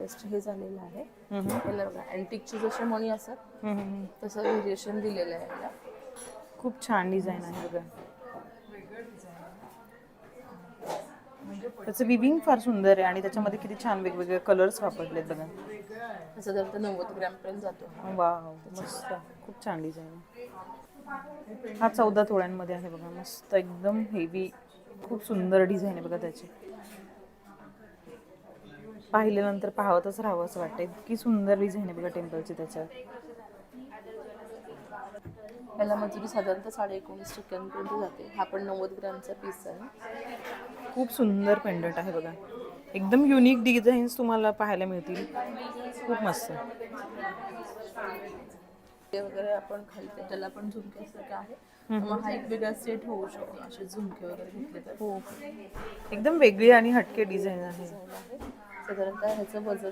Paste हे झालेलं आहे. याला बघा अँटिकचे जसे मणी असतात तसं व्हेरिएशन दिलेलं आहे याला. खूप छान डिझाईन आहे बघा. त्याचं विविंग फार सुंदर आहे आणि त्याच्यामध्ये किती छान वेगवेगळे कलर्स वापरलेत बघा. असं जर 90 ग्रॅम पर्यंत जातो. वाव मस्त, खूप छान डिझाईन आहे. हा 14 तोळ्यांमध्ये आहे बघा. मस्त एकदम हेवी, खूप सुंदर डिझाईन आहे बघा त्याची. पाहिल्यानंतर पाहतच राहावं असं वाटतं. इतकी सुंदर डिझाईन आहे बघा टेम्पलची त्याच्यात. याला मजुरी साधारणतः 19.5% पर्यंत जाते. हा पण 90 ग्रॅमचा पीस आहे. खूप सुंदर पेंडंट आहे बघा. एकदम युनिक डिझाईन्स तुम्हाला पाहायला मिळतील. खूप मस्त ते वगैरे आपण घालते त्याला पण झुमके असं आहे. मग हा एक वेगळा सेट होऊ शकतो असे झुमके वगैरे घेतले तर. हो, एकदम वेगळी आणि हटके डिझाईन आहे. साधारणतः ह्याचं वजन